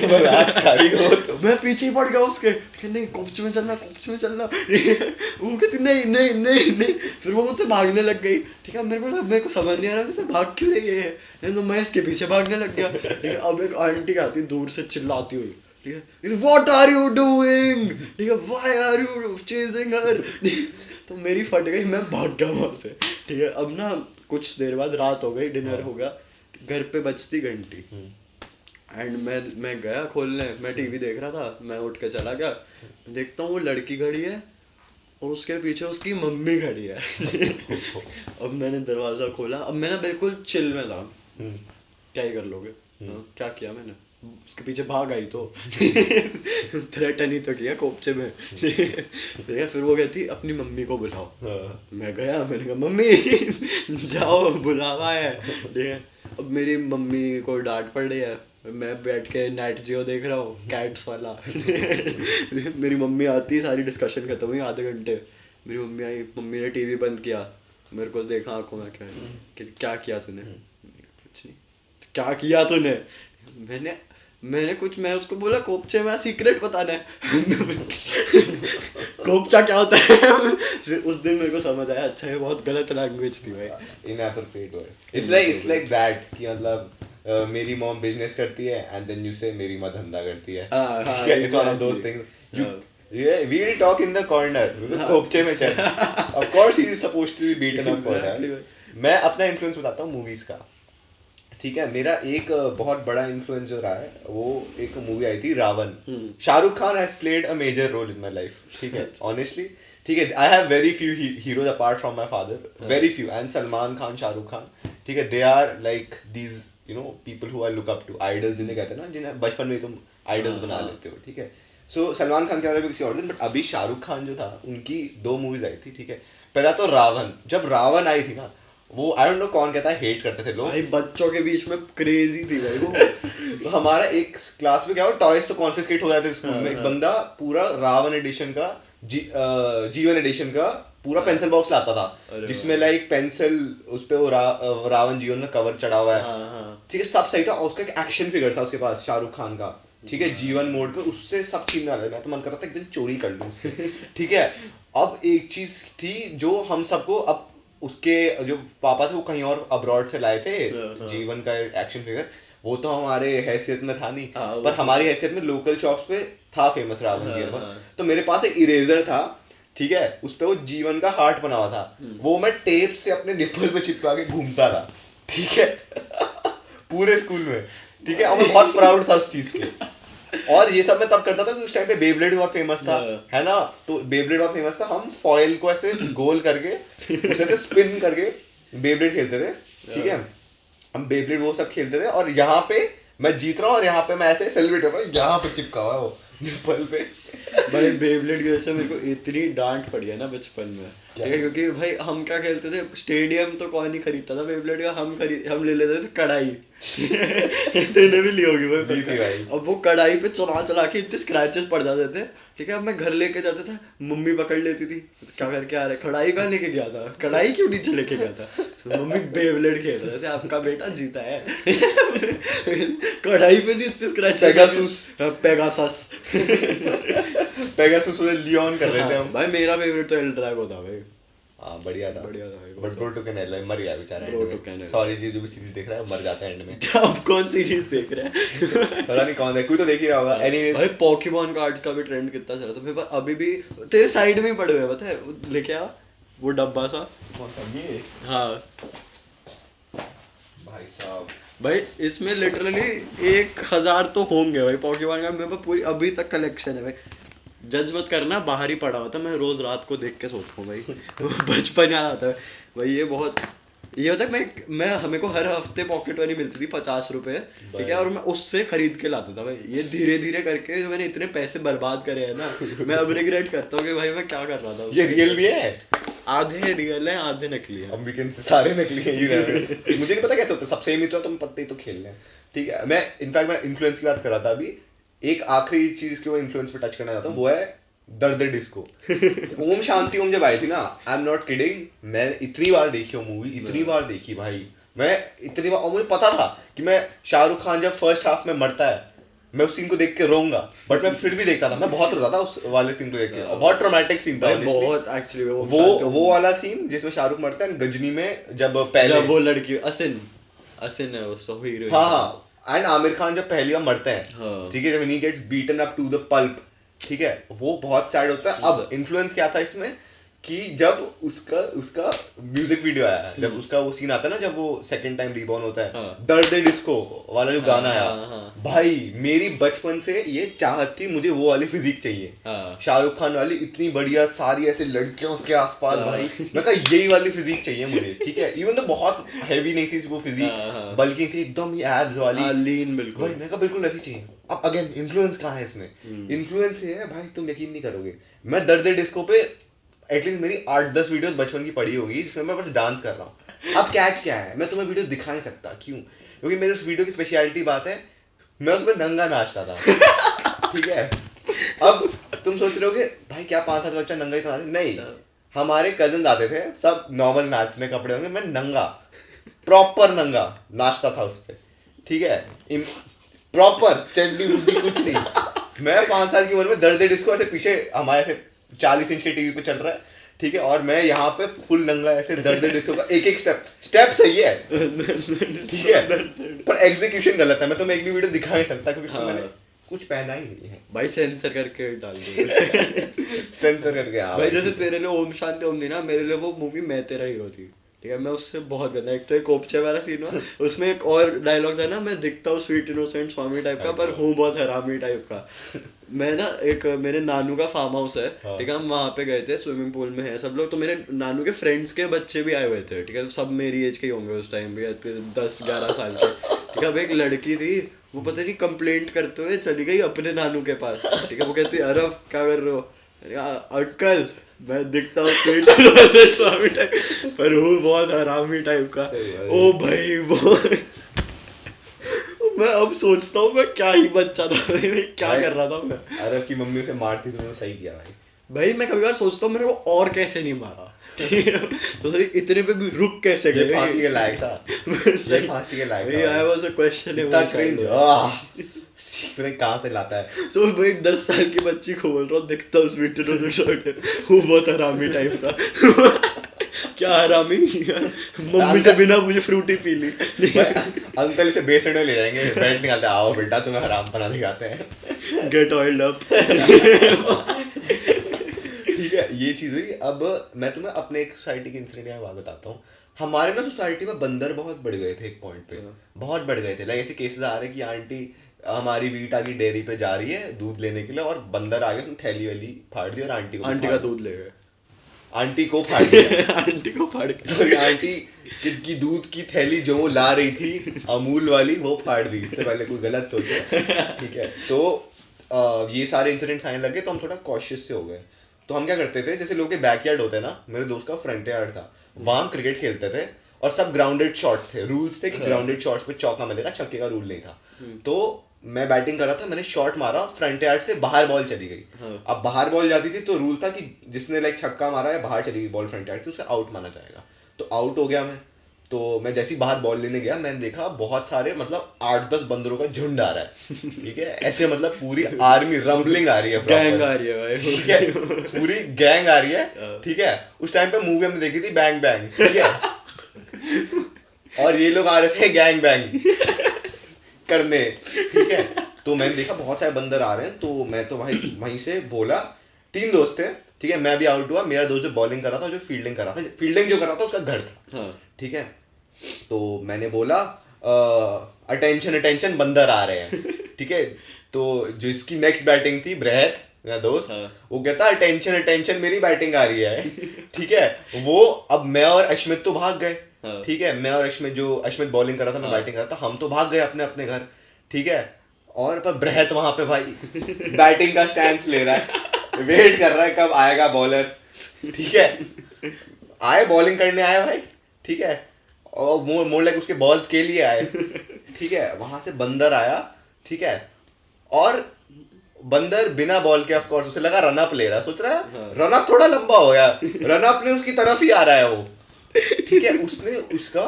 बलात्कारी हो तुम। मैं पीछे ही पड़ गया उसके, ठीक है, नहीं कोपचे में चलना, कोपचे में चलना वो कहती नहीं नहीं नहीं नहीं, फिर वो मुझसे भागने लग गई, ठीक है। मेरे को समझ नहीं आ रहा था भाग क्यों रही है, तो मैं इसके पीछे भागने लग गया, ठीक है। अब एक आंटी आती दूर से चिल्लाती हुई, ठीक है, व्हाट आर यू डूइंग, ठीक है, why are you chasing her, तो मेरी फट गई, मैं भाग गया वहाँ से, ठीक है। अब ना कुछ देर बाद रात हो गई, डिनर हो गया, घर पे बजती घंटी एंड मैं गया खोलने, मैं टीवी देख रहा था, मैं उठ के चला गया, देखता हूँ वो लड़की खड़ी है और उसके पीछे उसकी मम्मी खड़ी है अब मैंने दरवाज़ा खोला, अब मैं ना बिल्कुल चिल में था, क्या ही कर लोगे, क्या किया मैंने, उसके पीछे भाग आई तो थ्रेटन ही तो किया कोपचे में देखा। फिर वो कहती अपनी मम्मी को बुलाओ, मैं गया, मैंने कहा मम्मी जाओ बुलावा है, ठीक है। अब मेरी मम्मी को डांट पड़ रही है, मैं बैठ के नेट जियो देख रहा हूँ कैट्स वाला मेरी मम्मी आती, सारी डिस्कशन खत्म हुई, आधे घंटे मेरी मम्मी आई, मम्मी ने टीवी बंद किया, मेरे को देखा आंखों में, क्या किया तूने, कुछ नहीं, क्या किया तूने, मैं उसको बोला कोपचे में सीक्रेट बताना है कोपचा क्या होता है फिर उस दिन मेरे को समझ आया, अच्छा ये बहुत गलत लैंग्वेज थी भाई, inappropriate word. It's like that कि मतलब मेरी मॉम बिजनेस करती है एंड देन यू से मेरी माँ धंधा करती है, it's one of those things you we will talk in the corner कोपचे में चल, of course he is supposed to be beaten up for that। मैं अपना इन्फ्लुएंस बताता हूँ मूवीज का, ठीक है। मेरा एक बहुत बड़ा इन्फ्लुएंस जो रहा है वो एक मूवी आई थी Ravan, Shahrukh Khan has played a major role in my life, ठीक है, ऑनेस्टली, ठीक है। I have very few heroes apart from my father, very few, and Salman Khan, Shahrukh Khan, ठीक है, they are like these you know people who I look up to, idols जिन्हें कहते हैं ना, जिन्हें बचपन में तुम आइडल्स बना लेते हो, ठीक है। सो सलमान खान के बारे में किसी और दिन, बट अभी शाहरुख खान जो था उनकी 2 मूवीज आई थी, ठीक है। पहला तो रावण, जब रावण आई थी ना, वो आई डोंट नो कौन कहता है हेट करते थे लोग भाई, बच्चों के बीच में क्रेजी थी भाई वो हमारा एक क्लास में क्या हुआ, टॉयज तो कॉन्फिस्केट हो जाते थे स्कूल में, एक बंदा पूरा रावण एडिशन का जीवन एडिशन का पूरा पेंसिल बॉक्स लाता था, जिसमें लाइक पेंसिल उस पे वो रावण जीवन का कवर चढ़ा हुआ है, ठीक है, सब सही था। और उसका एक एक्शन फिगर था उसके पास, शाहरुख खान का, ठीक है, जीवन मोड पे, उससे सब छीन रहा था। मैं तो मन कर रहा था एक दिन चोरी कर लूं उससे, ठीक है। अब एक चीज थी जो हम सबको, अब उसके जो पापा थे वो कहीं और अब्रॉड से लाए थे जीवन का एक्शन फिगर, वो तो हमारे हैसियत में था नहीं, पर हमारी हैसियत में लोकल शॉप्स पे था फेमस रावण जीवन। तो मेरे पास एक इरेजर था, ठीक है, उस पे वो जीवन का हार्ट बना हुआ था, वो मैं टेप से अपने निप्पल पे चिपका के घूमता था, ठीक है पूरे स्कूल में, ठीक है। और मैं बहुत प्राउड था उस चीज के। और ये सब मैं तब करता था कि उस टाइम पे बेब्लेड बहुत फेमस था, है ना, तो बेब्लेड बहुत फेमस था, हम फॉइल को ऐसे गोल करके उसे ऐसे स्पिन करके बेब्लेड खेलते थे, ठीक है। हम बेब्लेड वो सब खेलते थे, और यहाँ पे मैं जीत रहा हूँ और यहाँ पे मैं ऐसे सेलिब्रेट कर रहा हूँ, यहाँ पे चिपका हुआ है वो निप्पल पे। भाई बेब्लेड की वजह से मेरे को इतनी डांट पड़ी है ना बचपन में, ठीक है, क्योंकि भाई हम क्या खेलते थे, स्टेडियम तो कौन नहीं खरीदता था बेब्लेड का, हम ले लेते थे कढ़ाई तेने भी ली होगी भाई। अब वो कढ़ाई पे चला के इतने स्क्रैचेस पड़ जाते थे, ठीक है। अब मैं घर लेके जाता था, मम्मी पकड़ लेती थी, क्या करके आ रहे, कढ़ाई कहाँ लेके गया था, कढ़ाई क्यों नीचे लेके गया था, तो मम्मी बेब्लेड खेल रहे थे, आपका बेटा जीता है कढ़ाई पे जी इतने स्क्रैच, पेगासस उसे लियोन कर रहे थे हम। भाई मेरा फेवरेट तो एल ड्रैगो था भाई, हाँ बढ़िया था भाई। बट ब्रो टू कैनेल मर गया बेचारा, सॉरी जी जो भी सीरीज देख रहा है मर जाता है एंड में। अब कौन सीरीज देख रहे हैं पता नहीं कौन है, कोई तो देख ही रहा होगा। एनीवेज भाई पोकेमॉन कार्ड्स का भी ट्रेंड कितना चला था, मेरे पास अभी भी तेरे साइड में ही पड़े हुए, पता है, लेके आ वो डब्बा सा, ये हाँ भाई साहब, भाई इसमें लिटरली 1000 तो होंगे भाई पोकेमॉन कार्ड, मेरे पास पूरी अभी तक कलेक्शन है भाई। जज मत करना, बाहर ही पड़ा हुआ था, मैं रोज रात को देख के सोता हूँ भाई बचपन याद आता है भाई, ये बहुत ये होता है मैं हमें को हर हफ्ते पॉकेट मनी मिलती थी 50 रुपए, ठीक है, और मैं उससे खरीद के लाता था भाई। ये धीरे धीरे करके जो मैंने इतने पैसे बर्बाद करे हैं ना, मैं अब रिग्रेट करता हूँ कि भाई मैं क्या कर रहा था। ये रियल भी है, आधे रियल है आधे नकली है। हम वीकेंड से सारे नकली हैं ये मुझे नहीं पता कैसे होता, सबसे ही तो तुम पत्ते ही तो खेल रहे हैं, ठीक है। मैं इनफैक्ट मैं इन्फ्लुएंस की बात कर रहा था अभी, एक आखिरी चीज के वो इन्फ्लुएंस पे टच करना चाहता हूँ, वो है दर्द डिस्को। ओम शांति ओम जब आई थी ना, आई एम नॉट किडिंग, मैं इतनी बार देखी हूँ मूवी, इतनी बार देखी भाई, मैं इतनी बार, और मुझे पता था कि मैं शाहरुख खान जब फर्स्ट हाफ में मरता है मैं उस सीन को देख के रोऊंगा, बट मैं फिर भी देखता था, मैं बहुत रोता था उस वाले सीन को देख के, और बहुत ट्रॉमेटिक सीन था बहुत एक्चुअली। वो वाला सीन जिसमें शाहरुख मरता है गजनी में, जब पहले वो लड़की असिन है उसका हीरो। हाँ, एंड आमिर खान जब पहली बार मरते हैं, हाँ। ठीक है, जब he gets beaten up to the pulp, ठीक है, वो बहुत सैड होता है। अब इन्फ्लुएंस क्या था इसमें कि जब उसका म्यूजिक वीडियो आया, जब उसका वो सीन आता है ना, जब वो सेकंड टाइम रिबॉर्न होता है, हाँ। दर्द डिस्को वाला जो गाना आया, हाँ। भाई मेरी बचपन से ये चाहत थी, मुझे वो वाली फिजिक चाहिए, हाँ। शाहरुख खान वाली, इतनी बढ़िया सारी ऐसे लड़कियां उसके आसपास, भाई मैं कहा यही वाली फिजिक चाहिए मुझे, ठीक है। इवन तो बहुत हैवी नहीं थी वो फिजिक, बल्कि थी एकदम ये एब्स वाली, लीन बिल्कुल, भाई मैं कहा बिल्कुल ऐसी चाहिए। अब अगेन इन्फ्लुएंस कहाँ है इसमें, इन्फ्लुएंस ये है भाई, तुम यकीन नहीं करोगे, मैं दर्द डिस्को पे एटलीस्ट मेरी 8-10 वीडियोस बचपन की पड़ी होगी जिसमें मैं बस डांस कर रहा हूँ। अब कैच क्या है, मैं तुम्हें वीडियो दिखा नहीं सकता, क्यों, क्योंकि मेरे उस वीडियो की स्पेशलिटी बात है, मैं उसमें नंगा नाचता था, ठीक है। अब तुम सोच रहे होगे भाई क्या 5 साल का बच्चा नंगा ही तो नाचे, नहीं, हमारे कजन आते थे सब नॉर्मल नाचने कपड़े होंगे, मैं नंगा, प्रॉपर नंगा नाचता था उस पर, ठीक है, प्रॉपर चंडी बुड्डी कुछ नहीं। मैं 5 साल की उम्र में दर्द डिस्को ऐसे पीछे हमारे से 40 इंच के टीवी पे चल रहा है, ठीक है, और मैं यहाँ पे फुल नंगा ऐसे दर्द डिस्को का एक स्टेप सही है, ठीक है, पर एग्जीक्यूशन गलत है। मैं तुम्हें एक भी वीडियो दिखा नहीं सकता क्योंकि उसमें मैंने कुछ पहना ही नहीं है भाई, सेंसर करके डाल दो। सेंसर करके, हाँ भाई। जैसे तेरे लिए ओम शांति ओम थी ना, मेरे लिए वो मूवी मैं तेरा हीरो थी, ठीक है, मैं उससे बहुत गंदा। एक तो एक कोपचे वाला सीन हुआ, उसमें एक और डायलॉग था ना, मैं दिखता हूँ स्वीट इनोसेंट स्वामी टाइप का, पर हूँ बहुत हरामी टाइप का। मैं ना, एक मेरे नानू का फार्म हाउस है, ठीक है, हम वहाँ पे गए थे, स्विमिंग पूल में है सब लोग, तो मेरे नानू के फ्रेंड्स के बच्चे भी आए हुए थे, ठीक है, सब मेरी एज के ही होंगे उस टाइम भी, 10-11 साल के, ठीक है। अब एक लड़की थी, वो पता नहीं कंप्लेंट करते हुए चली गई अपने नानू के पास, ठीक है, वो कहती अरफ क्या कर रहे हो, अंकल मैं दिखता हूँ स्वीट स्वामी टाइप, पर हूँ बहुत हरामी टाइप का। ओ भाई वो मैं अब सोचता हूँ मैं क्या ही बच्चा था भाई, क्या कर रहा था मैं। अरब की मम्मी उसे मारती तो मैंने सही किया भाई मैं कभी बार सोचता हूँ मेरे को और कैसे नहीं मारा, तो इतने पे भी रुक कैसे गए, फांसी के लायक था, ये फांसी के लायक था। आई वाज अ क्वेश्चन है, पता कहाँ से लाता है। सो भाई 10 साल की बच्ची को बोल रहा हूँ दिखता हूँ स्वीट हूँ बहुत हरामी टाइप का। क्या हरामी, मम्मी से बिना मुझे फ्रूटी पी ली। अंकल इसे बेसड में ले जाएंगे, बेल्ट निकालते, आओ बेटा तुम्हें हराम बना दिखाते हैं, गेट ऑयल्ड अप। ठीक है, ये चीज हुई। अब मैं तुम्हें अपने एक सोसाइटी के इंसिडेंट यहाँ बात बताता हूँ। हमारे ना सोसाइटी में बंदर बहुत बढ़ गए थे, एक पॉइंट पे बहुत बढ़ गए थे। लाइक ऐसे केसेस आ रहे कि आंटी हमारी वीट आगे डेयरी पे जा रही है दूध लेने के लिए, और बंदर आ गया, थैली वैली फाड़ दी और आंटी का दूध ले गए, आंटी को फाड़ दिया। आंटी को फाड़ के, तो आंटी की दूध की थैली जो वो ला रही थी अमूल वाली, वो फाड़ दी। इससे पहले कोई गलत सोचे, ठीक है। तो ये सारे इंसिडेंट्स आने लगे तो हम थोड़ा कॉशियस से हो गए। तो हम क्या करते थे, जैसे लोगों के बैकयार्ड होते हैं ना, मेरे दोस्त का फ्रंट यार्ड था, वहाँ हम क्रिकेट खेलते थे और सब ग्राउंडेड शॉट्स थे। रूल्स थे कि ग्राउंडेड शॉट्स पे चौका मिलेगा, छक्के का रूल नहीं था। तो मैं बैटिंग कर रहा था, मैंने शॉट मारा, फ्रंट यार्ड से बाहर बॉल चली गई। अब बाहर बॉल जाती थी तो रूल था कि जिसने लाइक छक्का मारा या बाहर चली गई बॉल फ्रंट यार्ड की, उसे आउट माना जाएगा। तो आउट हो गया मैं। तो मैं जैसे ही बाहर बॉल लेने गया, मैंने देखा बहुत सारे मतलब 8-10 बंदरों का झुंड आ रहा है, ठीक है, ऐसे मतलब पूरी आर्मी रंबलिंग आ रही है, गैंग आ रही है भाई, ठीक है, पूरी गैंग आ रही है, ठीक है। उस टाइम पे मूवी हमने देखी थी बैंग बैंग, ठीक है, और ये लोग आ रहे थे गैंग बैंग करने, ठीक है। तो मैंने देखा बहुत सारे बंदर आ रहे हैं, तो मैं तो भाई वहीं से बोला, 3 दोस्त थे, ठीक है, मैं भी आउट हुआ, मेरा दोस्त जो बॉलिंग कर रहा था, जो फील्डिंग कर रहा था, फील्डिंग जो कर रहा था उसका घर था, ठीक है। तो मैंने बोला अटेंशन अटेंशन बंदर आ रहे हैं, ठीक है। तो जो इसकी नेक्स्ट बैटिंग थी बृहत, मेरा दोस्त, हाँ। वो कहता अटेंशन अटेंशन मेरी बैटिंग आ रही है, ठीक है। वो अब मैं और अश्मित तो भाग गए, हाँ। ठीक है, मैं और अश्मित, जो अश्मित बॉलिंग कर रहा था मैं हाँ। बैटिंग कर रहा था, हम तो भाग गए अपने अपने घर, ठीक है। और पर बृहत वहां पे भाई बैटिंग का स्टैंस ले रहा है, वेट कर रहा है कब आएगा बॉलर, ठीक है। आए बॉलिंग करने आए भाई, ठीक है, और मोर लाइक उसके बॉल्स के लिए आए, ठीक है। वहां से बंदर आया, ठीक है, और बंदर बिना बॉल के ऑफ कोर्स उसे लगा रन अप ले रहा है, सोच रहा है रन अप थोड़ा लंबा हो गया, रन अप ने उसकी तरफ ही आ रहा है वो, ठीक है। उसने उसका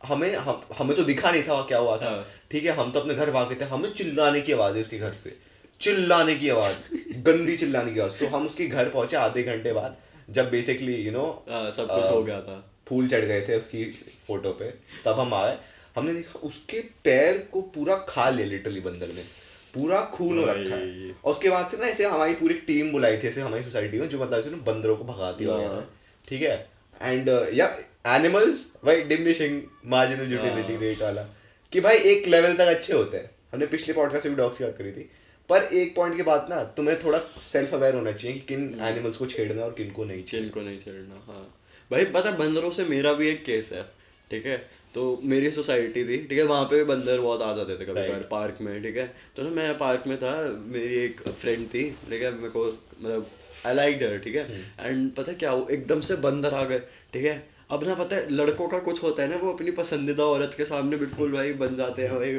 हमें तो दिखा नहीं था क्या हुआ था, ठीक है। हम तो अपने घर भागे थे, हमें चिल्लाने की आवाज है उसके घर से, चिल्लाने की आवाज, गंदी चिल्लाने की आवाज। तो हम उसके घर पहुंचे आधे घंटे बाद, जब बेसिकली सब कुछ हो गया था, फूल चढ़ गए थे उसकी फोटो पे, तब हम आए। हमने देखा उसके पैर को पूरा खा लिया लिटरली बंदर ने, पूरा खून हो रखा है। और उसके बाद से ना ऐसे हमारी पूरी टीम बुलाई थी ऐसे हमारी सोसाइटी में, जो मतलब ऐसे बंदरों को भगाती वगैरह, ठीक है। एंड या एनिमल्स भाई डिमिनिशिंग मार्जिनल यूटिलिटी रेट वाला, कि भाई एक लेवल तक अच्छे होते हैं। हमने पिछले पॉडकास्ट में भी डॉग्स की बात करी थी, पर एक पॉइंट के बाद ना तुम्हें थोड़ा सेल्फ अवेयर होना चाहिए कि किन एनिमल्स को छेड़ना और किन को नहीं छेड़ना। हाँ भाई, पता बंदरों से मेरा भी एक केस है, ठीक है। तो मेरी सोसाइटी थी, ठीक है, वहाँ पे बंदर बहुत आ जाते थे कभी कभार पार्क में, ठीक है। तो ना मैं पार्क में था, मेरी एक फ्रेंड थी, ठीक है, मेरे को मतलब आई लाइक्ड हर, ठीक है। एंड पता क्या, वो एकदम से बंदर आ गए, ठीक है। अब ना पता है लड़कों का कुछ होता है ना, वो अपनी पसंदीदा औरत के सामने बिल्कुल भाई बन जाते हैं भाई,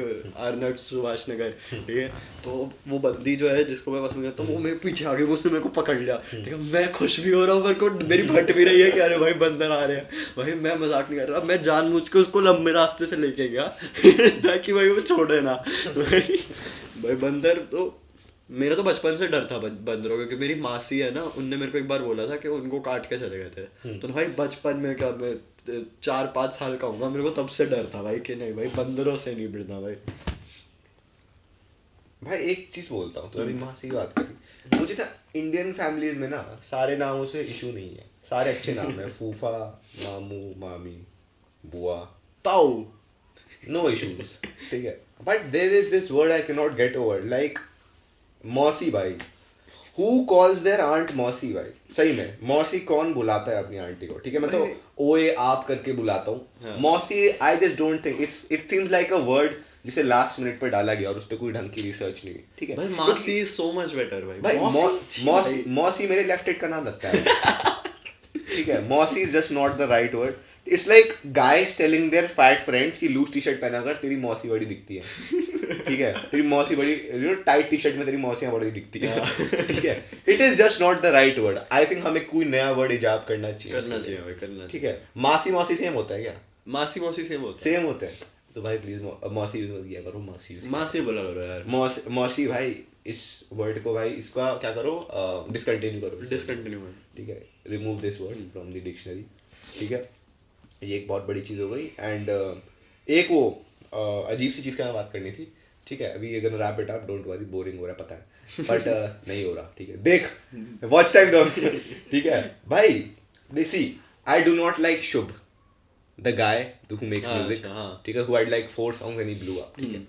आर्नल्ड सुभाष नगर, ठीक है। तो वो बंदी जो है जिसको मैं पसंद करता हूँ, वो मेरे पीछे आ गई, वो उसने मेरे को पकड़ लिया, ठीक है। मैं खुश भी हो रहा हूँ, मेरे को मेरी भट भी रही है कि अरे भाई बंदर आ रहे हैं भाई, मैं मजाक नहीं कर रहा, मैं जानबूझ के उसको लंबे रास्ते से लेके गया ताकि भाई वो छोड़े ना भाई बंदर तो मेरा तो बचपन से डर था बंदरों का, क्योंकि मेरी मासी है ना, उनने मेरे को एक बार बोला था कि उनको काट के चले गए थे। तो भाई बचपन में क्या, मैं 4-5 साल का होऊंगा, मेरे को तब से डर था भाई कि नहीं भाई बंदरों से नहीं भिड़ना भाई। भाई एक चीज बोलता हूँ, तो अभी मासी की बात करी, मुझे ना इंडियन फैमिलीज में ना सारे नामों से इशू नहीं है, सारे अच्छे नाम है, फूफा, मामू, मामी, बुआ, ताऊ, नो इश्यूज, ठीक है। But there is this word I cannot get गेट ओवर, लाइक मौसी भाई। Who calls their aunt मौसी भाई? सही में मौसी कौन बुलाता है अपनी आंटी को, ठीक है। मैं तो ओए आप करके बुलाता हूँ मौसी। I just don't think it seems like a word जिसे लास्ट मिनट पे डाला गया और उस पर कोई ढंग की रिसर्च नहीं, ठीक है। भाई मासी इज सो मच बेटर भाई। मौसी मेरे लेफ्ट हैंड का नाम लगता है, ठीक है। मौसी is just not the right word. It's like guys telling their fat friends की लूज टी शर्ट पहना कर तेरी मौसी बड़ी दिखती है, ठीक है। तेरी मौसी बड़ी टाइट टी शर्ट में तेरी मौसियां बड़ी दिखती है, ठीक है। It is just not the right word. I think हमें कोई नया वर्ड इजाद करना चाहिए भाई, करना, ठीक है। मासी मौसी सेम होता है क्या? मासी मौसी सेम होता है। तो भाई प्लीज मौसी यूज मत किया करो, मासी बोला करो यार। मौसी भाई, इस वर्ड को भाई इसका क्या करो, डिसकंटिन्यू करो, ठीक है। Remove this word from the dictionary, ठीक है। ये एक बहुत बड़ी चीज़ हो गई। एंड एक वो अजीब सी चीज़ का मैं बात करनी थी, ठीक है। अभी अगर wrap it up, don't worry, boring हो रहा है पता है, बट नहीं हो रहा, ठीक है। देख वॉच टाइम दो, ठीक है भाई। देख see, I do not like Shubh the guy who makes music, ठीक है, who had like 4 songs when he blew up, ठीक है।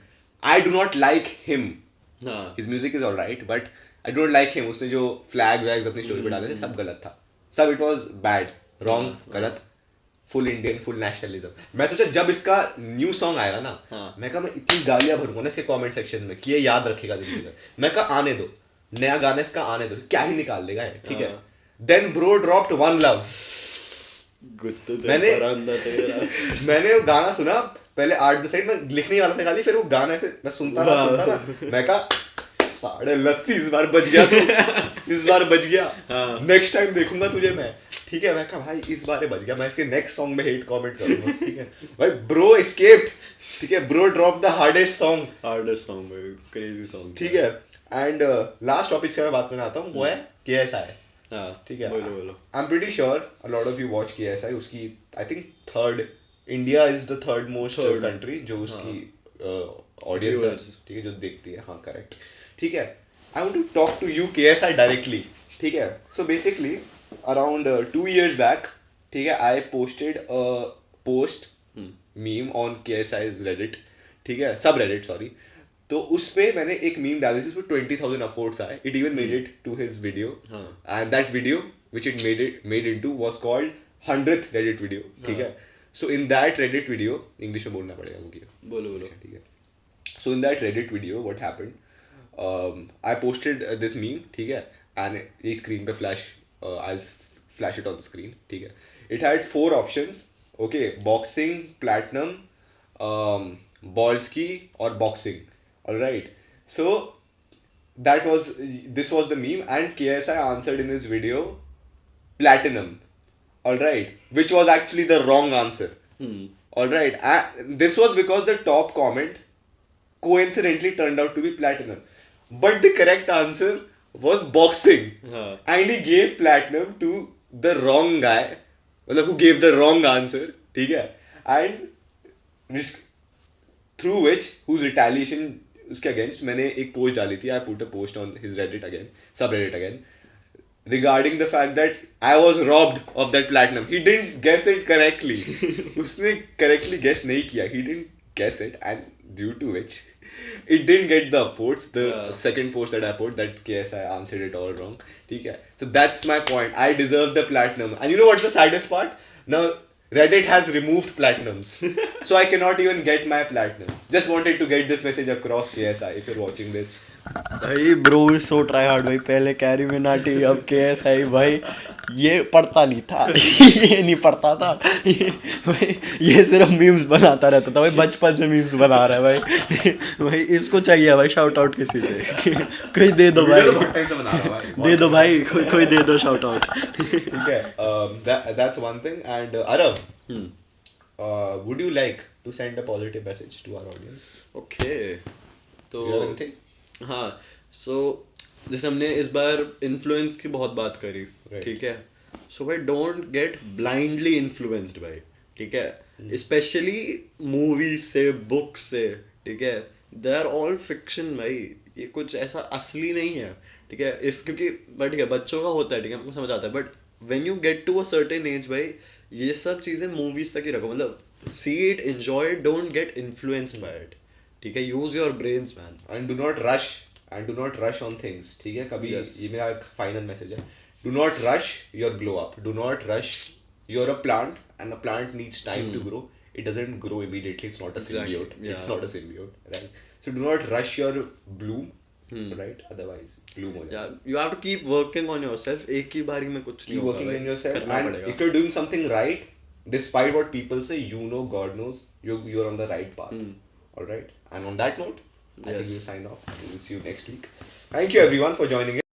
I do not like him, his music is alright, but I don't like him. उसने जो फ्लैग वैग्स अपनी स्टोरी पे डाले थे सब गलत था, सब इट वाज बैड, रॉन्ग, गलत, फुल इंडियन, फुल नेशनलिज्म। मैं सोचा जब इसका न्यू सॉन्ग आएगा ना, मैं कहा मैं इतनी गालियां भरूंगा ना इसके कमेंट सेक्शन में कि ये याद रखेगा जिंदगी भर। मैं कहा आने दो, नया गाना इसका आने दो, क्या ही निकाल देगा ये, ठीक है। Then bro dropped one love, मैंने वो गाना सुना पहले 8 साइड में लिखने वाला था गाली, फिर वो गाना से मैं सुनता रहा, मैं कहा 11:30 इस बार बच गया तू, इस बार बच गया, नेक्स्ट टाइम देखूंगा तुझे मैं, ठीक है। मैं कहा भाई इस बार बच गया, मैं इसके नेक्स्ट सॉन्ग में हेट कमेंट करूंगा, ठीक है भाई। ब्रो एस्केप्ड, ठीक है, bro drop the hardest song भाई, क्रेजी सॉन्ग, ठीक है। एंड लास्ट टॉपिक से मैं बात करना आता हूँ, वो है KSI, ठीक है। बोलो। I am pretty sure a lot of you watch KSI। उसकी I think India is the third most country जो उसकी ऑडियंस है, ठीक है, जो देखती है, हाँ करेक्ट, ठीक है। I want to talk to you KSI directly, ठीक है। So basically around 2 years back, ठीक है, I posted a post meme on KSI's Reddit, ठीक है, subreddit, sorry, तो उस पे मैंने एक मीम डाली थी, उसमें 20,000 अपवोर्ड्स आए. It even made it to his video, and that video which it made into was called 100th Reddit video. ठीक है. So in that Reddit video, English में बोलना पड़ेगा मुझे. बोलो. ठीक है. So in that Reddit video, what happened? I posted this meme, ठीक है, and ये screen पे I'll flash it on the screen, ठीक है. It had 4 options, okay, boxing, platinum, Bolski or boxing, alright. So this was the meme, and KSI answered in his video platinum, alright, which was actually the wrong answer. Alright, this was because the top comment coincidentally turned out to be platinum, but the correct answer was boxing. And he gave platinum to the wrong guy, मतलब who gave the wrong answer, ठीक है, and through which whose retaliation उसके against मैंने एक पोस्ट डाली थी. I put a post on his Reddit again, subreddit again, regarding the fact that I was robbed of that platinum. He didn't guess it correctly. उसने correctly guess नहीं किया. He didn't guess it, and due to which it didn't get the upvotes. The second post that I put, that KSI answered it all wrong. ठीक है. So that's my point. I deserve the platinum. And you know what's the saddest part? Now Reddit has removed platinums, so I cannot even get my platinum. Just wanted to get this message across, KSI, if you're watching this. भाई bro is so try hard भाई. पहले कैरी मिनाटी, अब KSI भाई. ये पढ़ता नहीं था. ये नहीं पढ़ता था. भाई ये सिर्फ मीम्स बनाता रहता था भाई. बचपन से मीम्स बना रहा है भाई. भाई इसको चाहिए भाई शाउट आउट किसी से. कोई दे दो भाई. दे दो भाई. कोई दे दो शाउट आउट. ठीक है. That's one thing. And Arav, would you like to send a positive message to our audience? Okay. तो You have anything? हाँ. सो जैसे हमने इस बार इन्फ्लुएंस की बहुत बात करी, ठीक है. सो भाई डोंट गेट ब्लाइंडली इन्फ्लुएंस्ड भाई, ठीक है. स्पेशली मूवीज से, बुक्स से, ठीक है. दे आर ऑल फिक्शन भाई. ये कुछ ऐसा असली नहीं है, ठीक है. क्योंकि बट ठीक है, बच्चों का होता है, ठीक है, हमको समझ आता है. But when you get to a certain age भाई, ये सब चीज़ें मूवीज तक ही रखो. मतलब see it, enjoy it, don't get influenced by it, ठीक है. Use your brains man, and do not rush on things, ठीक है. कभी ये मेरा फाइनल मैसेज है. Do not rush your glow up. Do not rush. You're a plant, and a plant needs time to grow. It doesn't grow immediately. It's not a symbiote. Yeah. It's not a symbiote, right? So do not rush your bloom, right? Otherwise, bloom हो जाएगा. Yeah, you have to keep working on yourself. एक ही बारी में कुछ नहीं Keep होगा working भाई. on yourself, करना and पड़ेगा. if you're doing something right, despite what people say, you know, God knows, you're on the right path. All right. And on that note, I think we'll sign off. We'll see you next week. Thank you everyone for joining in.